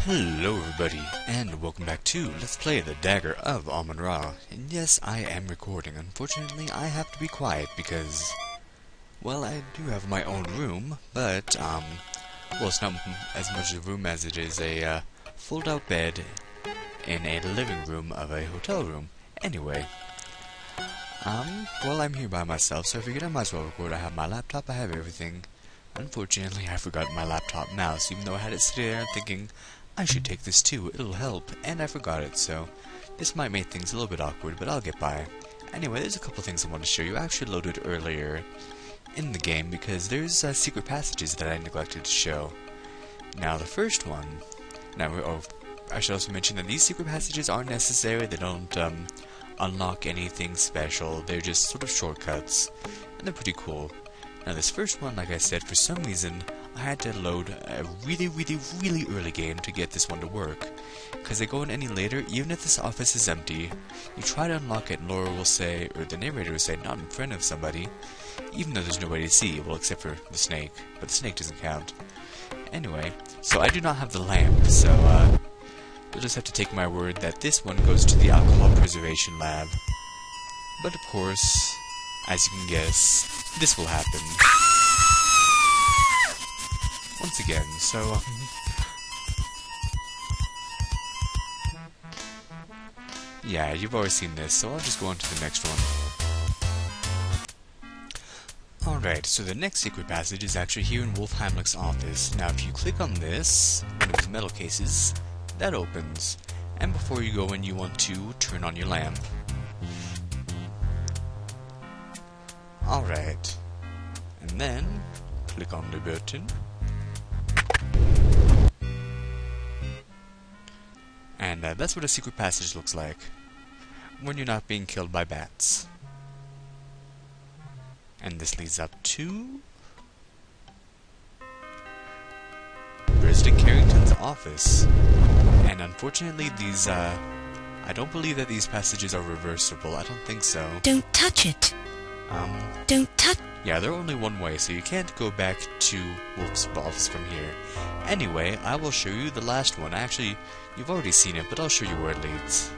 Hello everybody, and welcome back to Let's Play the Dagger of Amon. And yes, I am recording. Unfortunately, I have to be quiet because, well, I do have my own room, but, well, it's not as much a room as it is a, fold-out bed in a living room of a hotel room. Anyway, well, I'm here by myself, so I figured I might as well record. I have my laptop, I have everything. Unfortunately, I forgot my laptop mouse, even though I had it sitting there thinking, I should take this too, it'll help, and I forgot it, so this might make things a little bit awkward, but I'll get by. Anyway, there's a couple things I want to show you. I actually loaded earlier in the game because there's secret passages that I neglected to show. Now, the first one, I should also mention that these secret passages aren't necessary. They don't unlock anything special. They're just sort of shortcuts, and they're pretty cool. Now, this first one, like I said, for some reason, I had to load a really early game to get this one to work. Because they go in any later, even if this office is empty, you try to unlock it and Laura will say, or the narrator will say, not in front of somebody, even though there's nobody to see, well, except for the snake. But the snake doesn't count. Anyway, so I do not have the lamp, so, you'll just have to take my word that this one goes to the alcohol preservation lab. But of course, as you can guess, this will happen. Once again, so, yeah, you've already seen this, so I'll just go on to the next one. Alright, so the next secret passage is actually here in Wolf Heimlich's office. Now, if you click on this, one of his metal cases, that opens. And before you go in, you want to turn on your lamp. Alright. And then, click on the button. And that's what a secret passage looks like when you're not being killed by bats. And this leads up to President Carrington's office. And unfortunately, these, I don't believe that these passages are reversible. I don't think so. Don't touch it. Don't touch. Yeah, they're only one way, so you can't go back to Wolf's office from here. Anyway, I will show you the last one. Actually, you've already seen it, but I'll show you where it leads.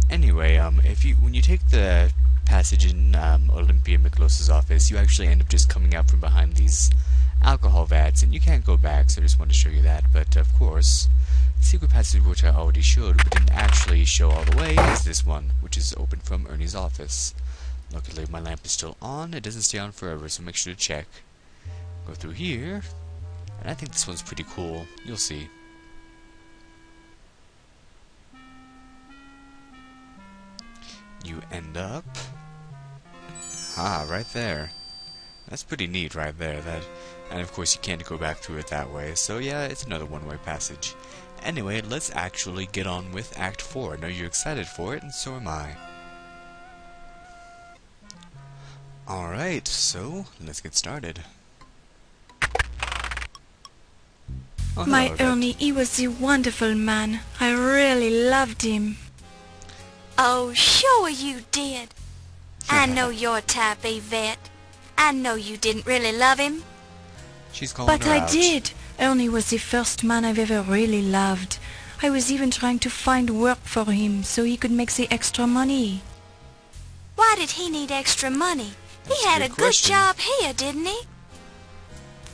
Anyway, when you take the passage in Olympia Miklos' office, you actually end up just coming out from behind these alcohol vats, and you can't go back, so I just wanted to show you that. But, of course, the secret passage which I already showed, but didn't actually show all the way, is this one, which is open from Ernie's office. Luckily, my lamp is still on. It doesn't stay on forever, so make sure to check. Go through here, and I think this one's pretty cool. You'll see. You end up... right there. That's pretty neat right there. And of course you can't go back through it that way, so yeah, it's another one-way passage. Anyway, let's actually get on with Act 4. I know you're excited for it, and so am I. Alright, so let's get started. Oh, My Ernie, he was a wonderful man. I really loved him. Oh, sure you did. I know your type, Yvette. I know you didn't really love him. She's calling But her I out. did. Ernie was the first man I've ever really loved. I was even trying to find work for him so he could make the extra money. Why did he need extra money? That's He had a good good question. job here, didn't he?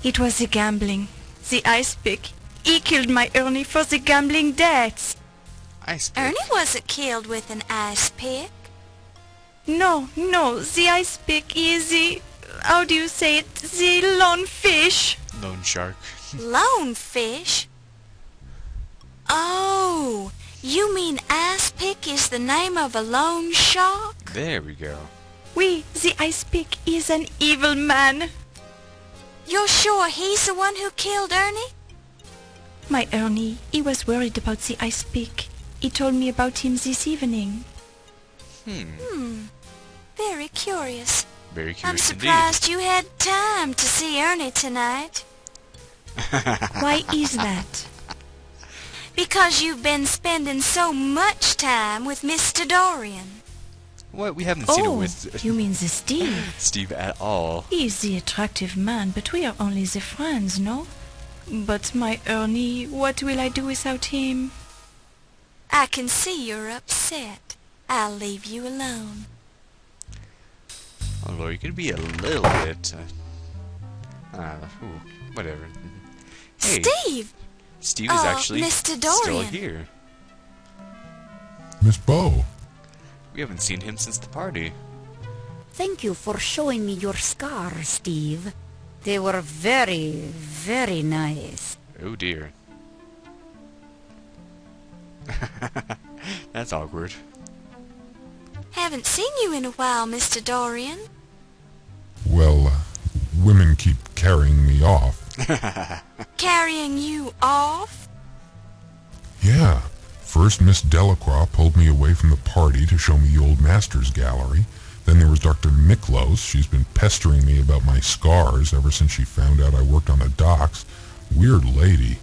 It was the gambling. The ice pick. He killed my Ernie for the gambling debts. Ice pick. Ernie wasn't killed with an ice pick. No, the ice pick is the... how do you say it? The lone fish. Lone shark. Lone fish? Oh, you mean ice pick is the name of a lone shark? There we go. Oui, the ice pick is an evil man. You're sure he's the one who killed Ernie? My Ernie, he was worried about the ice pick. He told me about him this evening. Very curious. Very curious I'm surprised you had time to see Ernie tonight. Why is that? Because you've been spending so much time with Mr. Dorian. What? We haven't seen her Oh, with you mean the Steve? Steve at all. He's the attractive man, but we are only the friends, no? But my Ernie, what will I do without him? I can see you're upset. I'll leave you alone. Oh Lord, you can be a little bit... whatever. Hey, Steve! Steve is actually Mr. still Dorian. here. Miss Bow, We haven't seen him since the party. Thank you for showing me your scars, Steve. They were very, very nice. Oh dear. That's awkward. Haven't seen you in a while, Mr. Dorian. well, women keep carrying me off. Carrying you off? Yeah. First, Miss Delacroix pulled me away from the party to show me the old Masters Gallery. Then there was Dr. Miklos. She's been pestering me about my scars ever since she found out I worked on the docks. Weird lady.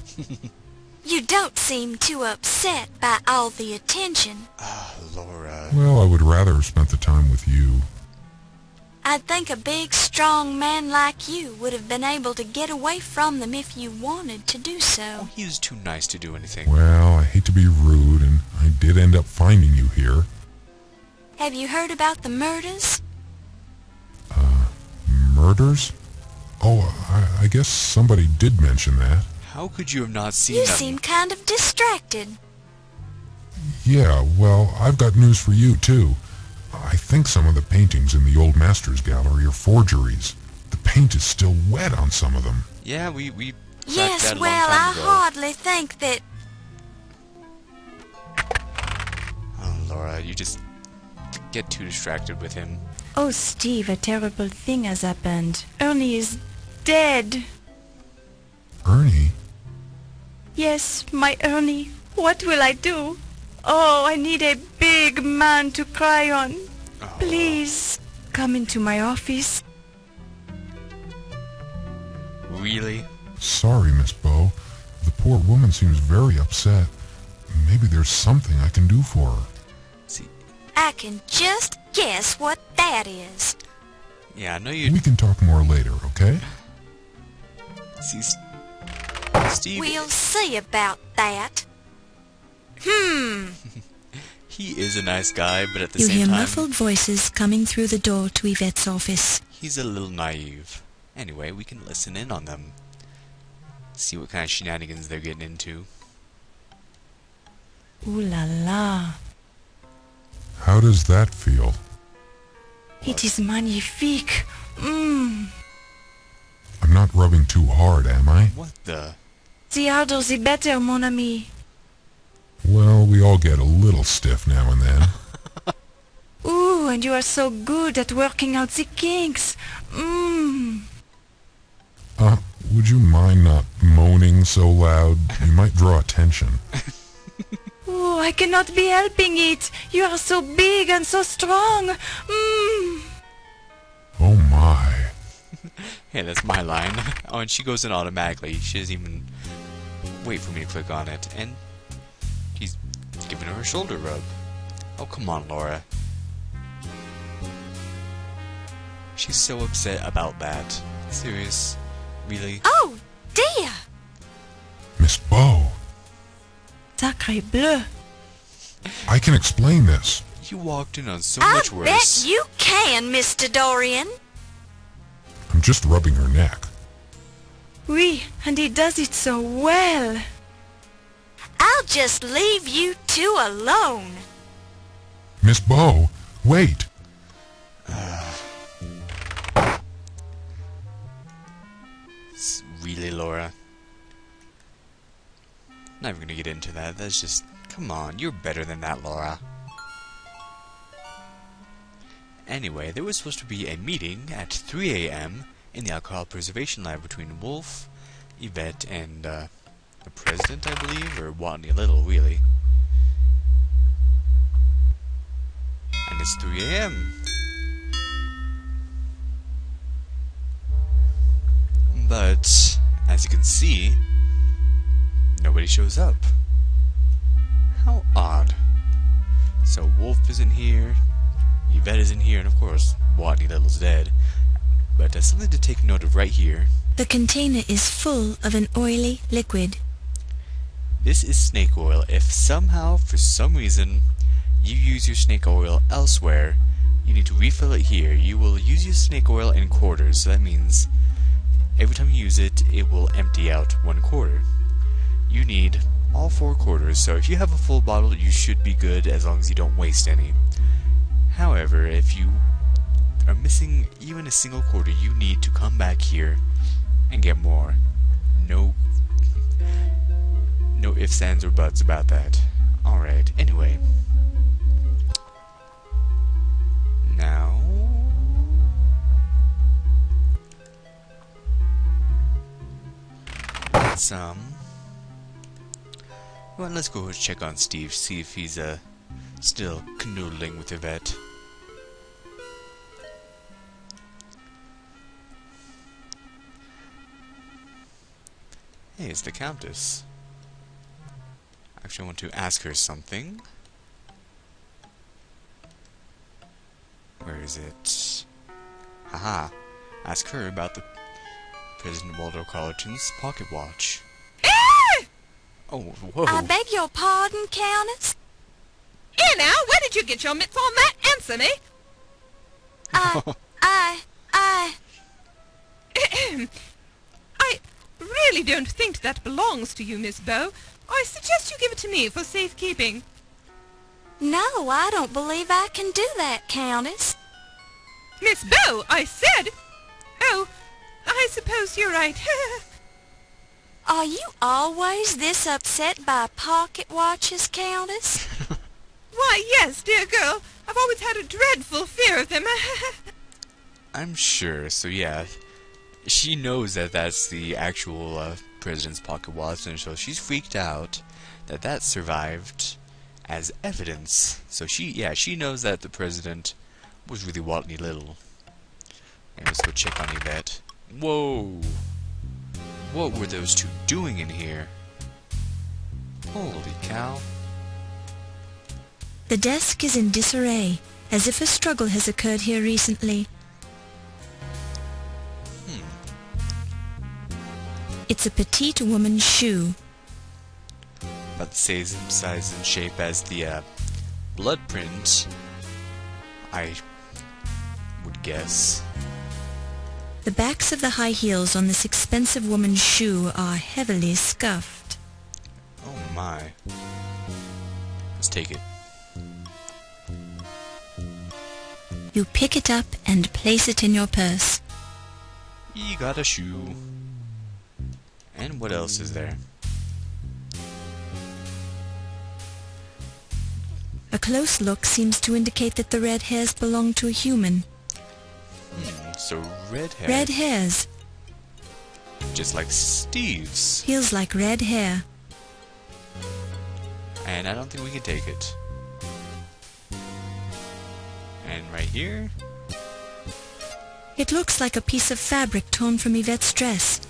You don't seem too upset by all the attention. Laura. Well, I would rather have spent the time with you. I'd think a big, strong man like you would have been able to get away from them if you wanted to do so. Oh, he was too nice to do anything. Well, I hate to be rude, and I did end up finding you here. Have you heard about the murders? Murders? Oh, I guess somebody did mention that. How could you have not seen You them? seem kind of distracted. Yeah, well, I've got news for you, too. I think some of the paintings in the old Masters Gallery are forgeries. The paint is still wet on some of them. Yeah, we cracked Yes, that a long well, I time ago. hardly think that... Oh, Laura, you just get too distracted with him. Oh, Steve, a terrible thing has happened. Ernie is dead. Ernie? Yes, my Ernie. What will I do? Oh, I need a big man to cry on. Oh. Please, come into my office. Really? Sorry, Miss Bow. The poor woman seems very upset. Maybe there's something I can do for her. See, I can just guess what that is. yeah, I know you... We can talk more later, okay? See, Steve... We'll see about that. He is a nice guy, but at the You same hear time, muffled voices coming through the door to Yvette's office. he's a little naive. Anyway, we can listen in on them. See what kind of shenanigans they're getting into. Ooh la la. How does that feel? It is magnifique. Mmm. I'm not rubbing too hard, am I? What the... The harder the better, mon ami. Well, we all get a little stiff now and then. Ooh, and you are so good at working out the kinks. Mmm. Would you mind not moaning so loud? You might draw attention. Ooh, I cannot be helping it. You are so big and so strong. Mmm. Oh my. Hey, that's my line. Oh, and she goes in automatically. She doesn't even wait for me to click on it. And he's giving her a shoulder rub. Oh, come on, Laura. She's so upset about that. Serious? Really? Oh, dear! Miss Bow, Sacré bleu. I can explain this. You walked in on so I much bet worse. you can, Mr. Dorian. I'm just rubbing her neck. Oui, and he does it so well. I'll just leave you two alone. Miss Bow, wait. Really, Laura? Not even gonna get into that. That's just... Come on, you're better than that, Laura. Anyway, there was supposed to be a meeting at 3 a.m. in the Alcohol Preservation Lab between Wolf, Yvette, and the President, I believe, or Watney Little, really. And it's 3 a.m. But, as you can see, nobody shows up. How odd. So Wolf isn't here, Yvette isn't here, and of course, Watney Little's dead. But something to take note of right here. The container is full of an oily liquid. This is snake oil. If somehow, for some reason, you use your snake oil elsewhere, you need to refill it here. You will use your snake oil in quarters, so that means every time you use it, it will empty out 1 quarter. You need all 4 quarters, so if you have a full bottle, you should be good as long as you don't waste any. However, if you are missing even a single quarter, you need to come back here and get more. No ifs, ands, or buts about that. Alright, anyway. Now... well, let's go check on Steve, see if he's still canoodling with Yvette. Hey, it's the Countess. Actually, I want to ask her something. Where is it? Haha. Ask her about the President Waldo Colleton's pocket watch. Oh, whoa. I beg your pardon, Countess? Here now, where did you get your mitts on that? Answer me. I really don't think that belongs to you, Miss Bow. I suggest you give it to me for safekeeping. No, I don't believe I can do that, Countess. Miss Bow, I said... Oh, I suppose you're right. Are you always this upset by pocket watches, Countess? Why, yes, dear girl. I've always had a dreadful fear of them. I'm sure, so yeah. She knows that that's the actual president's pocket watch, and so she's freaked out that that survived as evidence. So she knows that the president was really Waltney Little. And let's go check on Yvette. Whoa! What were those two doing in here? Holy cow. The desk is in disarray, as if a struggle has occurred here recently. It's a petite woman's shoe. About the same size and shape as the blood print, I would guess. The backs of the high heels on this expensive woman's shoe are heavily scuffed. Oh my. Let's take it. You pick it up and place it in your purse. You got a shoe. And what else is there? A close look seems to indicate that the red hairs belong to a human. So red hair. Red hairs. Just like Steve's. Feels like red hair. And I don't think we can take it. And right here? It looks like a piece of fabric torn from Yvette's dress.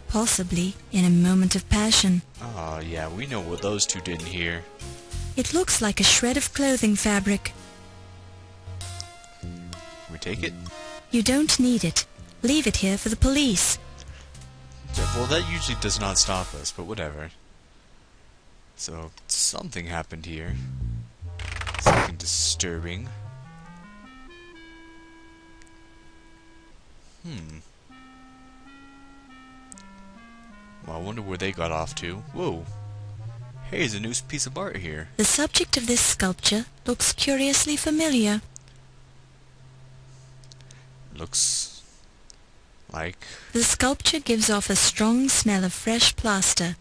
Possibly in a moment of passion. Oh yeah, we know what those two did in here. It looks like a shred of clothing fabric. We take it? You don't need it. Leave it here for the police. Yeah, well, that usually does not stop us, but whatever. So, something happened here. Something disturbing. Well, I wonder where they got off to. Whoa! Hey, there's a new piece of art here. The subject of this sculpture looks curiously familiar. Looks like... The sculpture gives off a strong smell of fresh plaster.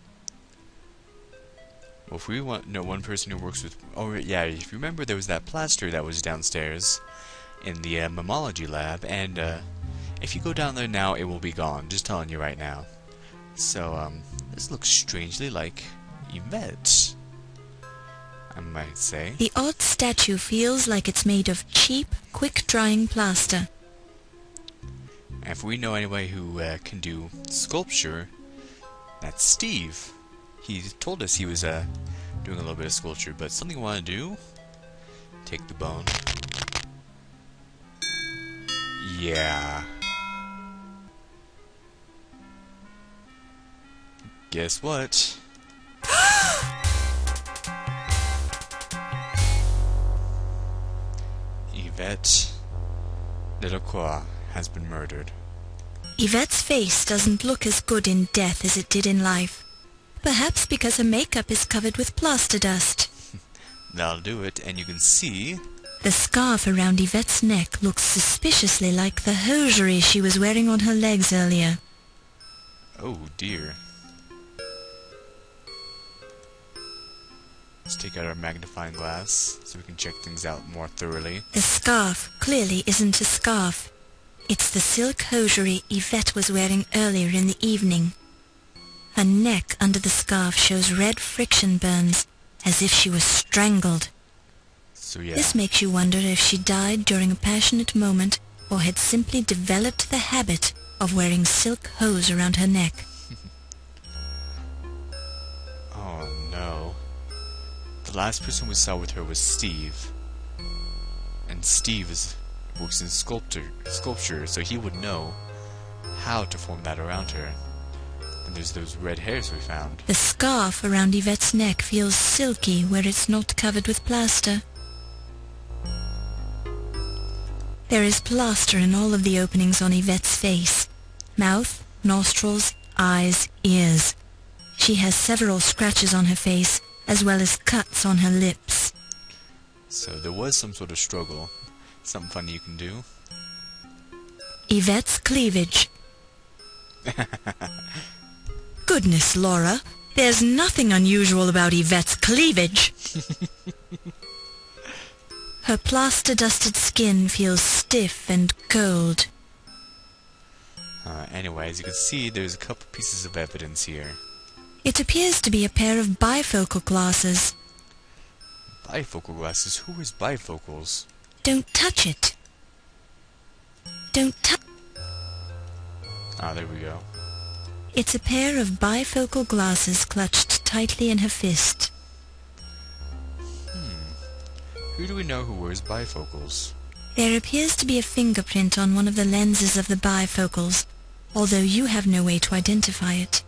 Well, if we know one person who works with... Oh, yeah, if you remember, there was that plaster that was downstairs in the mammology lab, and if you go down there now, it will be gone. Just telling you right now. So, this looks strangely like Yvette, I might say. The odd statue feels like it's made of cheap, quick-drying plaster. And if we know anybody who can do sculpture, that's Steve. He told us he was doing a little bit of sculpture, but something I want to do, take the bone. Yeah. Guess what? Yvette Delacroix has been murdered. Yvette's face doesn't look as good in death as it did in life. Perhaps because her makeup is covered with plaster dust. That'll do it, and you can see... The scarf around Yvette's neck looks suspiciously like the hosiery she was wearing on her legs earlier. Oh dear. Let's take out our magnifying glass so we can check things out more thoroughly. The scarf clearly isn't a scarf. It's the silk hosiery Yvette was wearing earlier in the evening. Her neck under the scarf shows red friction burns, as if she was strangled. So yeah, This makes you wonder if she died during a passionate moment or had simply developed the habit of wearing silk hose around her neck. oh no. The last person we saw with her was Steve. And Steve works in sculpture, so he would know how to form that around her. And there's those red hairs we found. The scarf around Yvette's neck feels silky where it's not covered with plaster. There is plaster in all of the openings on Yvette's face. Mouth, nostrils, eyes, ears. She has several scratches on her face, as well as cuts on her lips. So there was some sort of struggle. Something funny you can do. Yvette's cleavage. Goodness, Laura, there's nothing unusual about Yvette's cleavage. Her plaster-dusted skin feels stiff and cold. Anyway, as you can see, there's a couple pieces of evidence here. It appears to be a pair of bifocal glasses. Bifocal glasses? Who is bifocals? Don't touch it. Don't touch... Ah, there we go. It's a pair of bifocal glasses clutched tightly in her fist. Who do we know who wears bifocals? There appears to be a fingerprint on one of the lenses of the bifocals, although you have no way to identify it.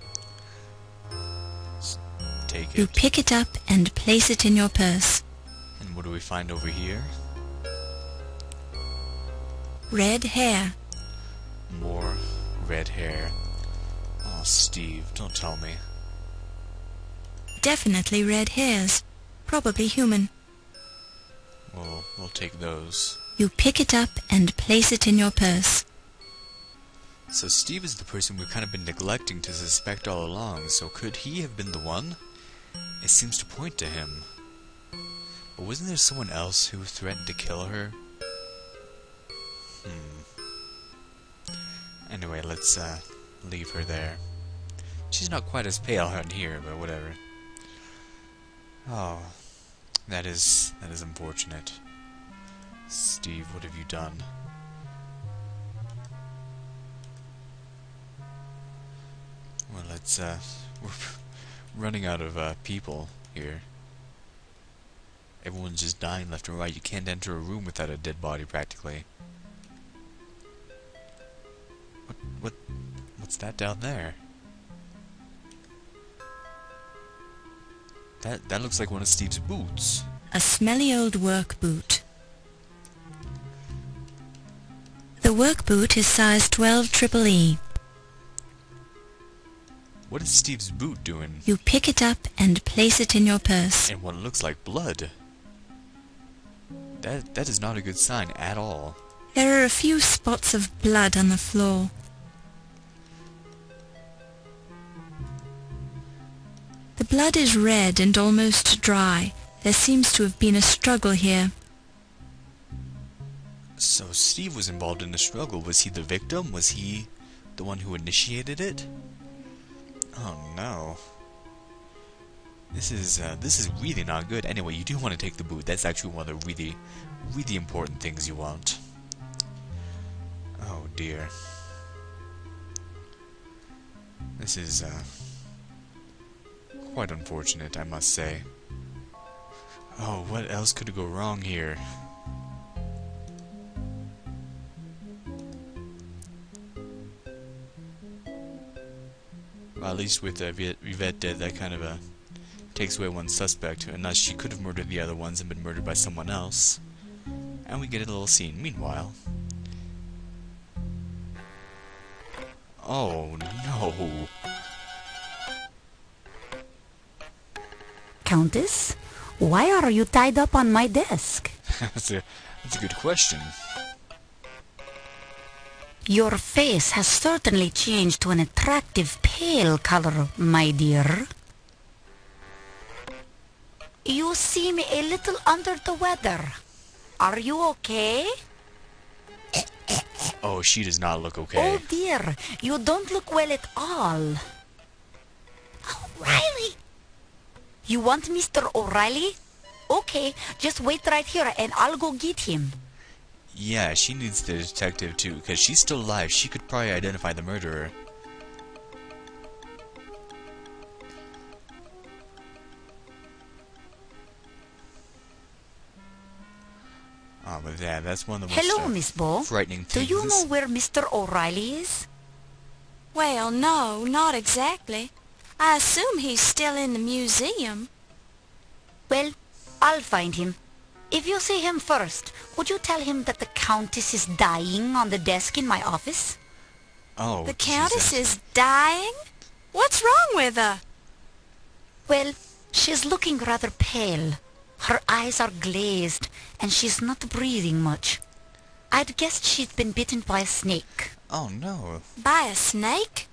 Take You it. pick it up and place it in your purse. And what do we find over here? Red hair. More red hair. Oh, Steve, don't tell me. Definitely red hairs. Probably human. Well, we'll take those. You pick it up and place it in your purse. So Steve is the person we've kind of been neglecting to suspect all along, so could he have been the one? It seems to point to him. But wasn't there someone else who threatened to kill her? Anyway, let's leave her there. She's not quite as pale out here, but whatever. Oh, that is unfortunate. Steve, what have you done? Well, let's we're running out of people here. Everyone's just dying left and right. You can't enter a room without a dead body, practically. What's that down there? That looks like one of Steve's boots. A smelly old work boot. The work boot is size 12EE. What is Steve's boot doing? You pick it up and place it in your purse. And what looks like blood. That is not a good sign at all. There are a few spots of blood on the floor. The blood is red and almost dry. There seems to have been a struggle here. So Steve was involved in the struggle. Was he the victim? Was he the one who initiated it? Oh no. This is really not good. Anyway, you do want to take the boot. That's actually one of the really, really important things you want. Oh dear. This is quite unfortunate, I must say. Oh, what else could go wrong here? Well, At least with Yvette dead, that kind of takes away one suspect, unless she could have murdered the other ones and been murdered by someone else. And we get a little scene. Meanwhile... Oh, no. Countess, why are you tied up on my desk? That's a good question. Your face has certainly changed to an attractive pale color, my dear. You seem a little under the weather. Are you okay? Oh, she does not look okay. Oh dear, you don't look well at all. O'Reilly! You want Mr. O'Reilly? Okay, just wait right here and I'll go get him. Yeah, she needs the detective too, because she's still alive. She could probably identify the murderer. Oh, but yeah, that's one of the most Hello, Miss Bo. frightening Do things. you know where Mr. O'Reilly is? Well, no, not exactly. I assume he's still in the museum. Well, I'll find him. If you see him first, would you tell him that the Countess is dying on the desk in my office? Oh, The Countess Jesus. is dying? What's wrong with her? Well, she's looking rather pale. Her eyes are glazed, and she's not breathing much. I'd guessed she'd been bitten by a snake. Oh, no. By a snake?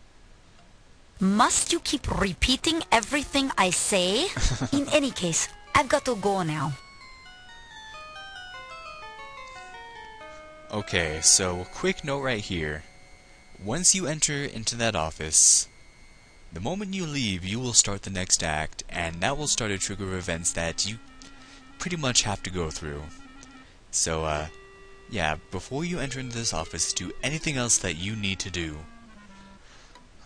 Must you keep repeating everything I say? In any case, I've got to go now. Okay, so quick note right here. Once you enter into that office, the moment you leave, you will start the next act, and that will start a trigger of events that you pretty much have to go through. So, yeah, before you enter into this office, do anything else that you need to do.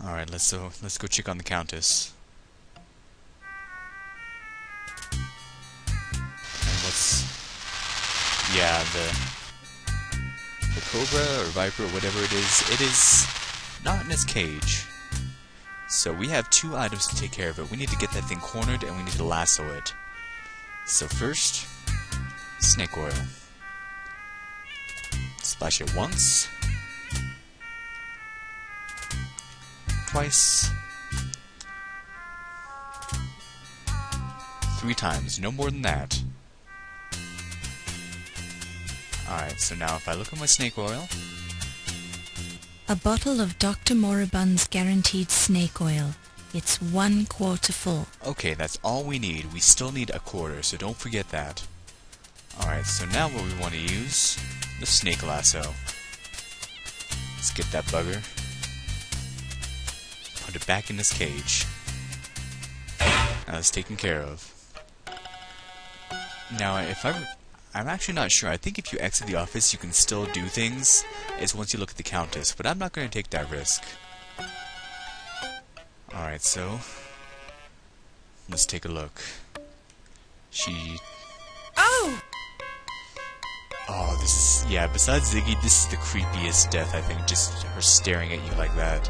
Alright, let's go check on the Countess. And what's... Yeah, the Cobra or Viper or whatever it is not in its cage. So we have two items to take care of it. We need to get that thing cornered and we need to lasso it. So first, snake oil. Splash it once. Twice. 3 times, no more than that. Alright, so now if I look at my snake oil... A bottle of Dr. Moribund's guaranteed snake oil. It's 1 quarter full. Okay, that's all we need. We still need a quarter, so don't forget that. Alright, so now what we want to use, the snake lasso. Let's get that bugger. Put it back in this cage. Now it's taken care of. Now, I'm actually not sure. I think if you exit the office, you can still do things. It's once you look at the Countess, but I'm not going to take that risk. Alright, so... let's take a look. She... Oh! Oh, this is... yeah, besides Ziggy, this is the creepiest death, I think. Just her staring at you like that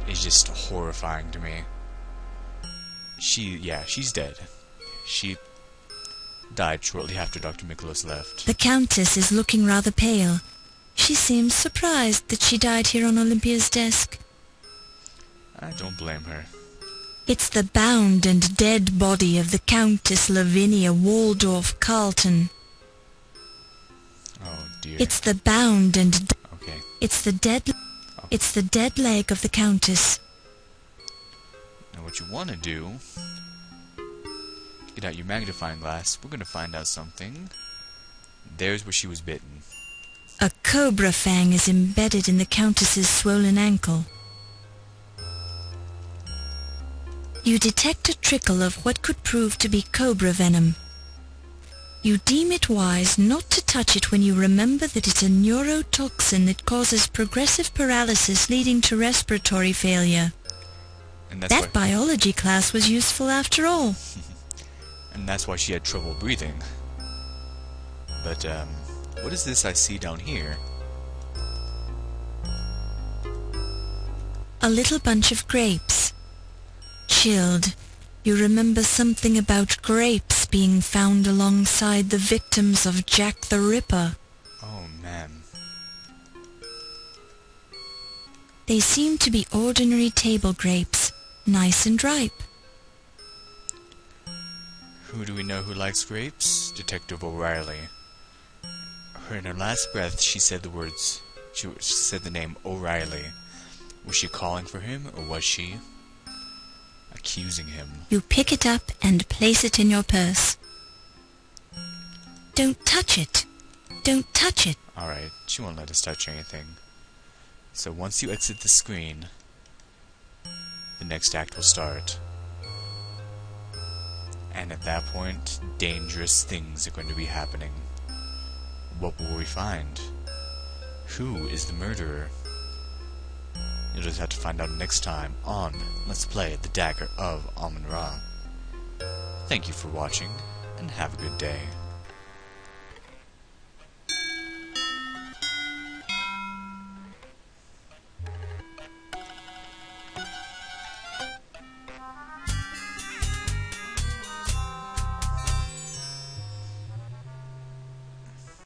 is just horrifying to me. Yeah, she's dead. She died shortly after Dr. Miklos left. The Countess is looking rather pale. She seems surprised that she died here on Olympia's desk. I don't blame her. It's the bound and dead body of the Countess Lavinia Waldorf Carlton. Oh dear. It's the bound and... Okay. It's the dead leg of the Countess. Now what you want to do... get out your magnifying glass. We're going to find out something. There's where she was bitten. A cobra fang is embedded in the Countess's swollen ankle. You detect a trickle of what could prove to be cobra venom. You deem it wise not to touch it when you remember that it's a neurotoxin that causes progressive paralysis leading to respiratory failure. And that's That biology class was useful after all. And that's why she had trouble breathing. But, what is this I see down here? A little bunch of grapes. chilled. You remember something about grapes being found alongside the victims of Jack the Ripper. Oh, man. They seem to be ordinary table grapes, nice and ripe. Who do we know who likes grapes? Detective O'Reilly. In her last breath, she said the words. She said the name O'Reilly. Was she calling for him, or was she accusing him? You pick it up and place it in your purse. Don't touch it. Don't touch it. Alright, she won't let us touch anything. So once you exit the screen, the next act will start. And at that point, dangerous things are going to be happening. What will we find? Who is the murderer? You'll just have to find out next time on Let's Play The Dagger of Amon. Thank you for watching, and have a good day.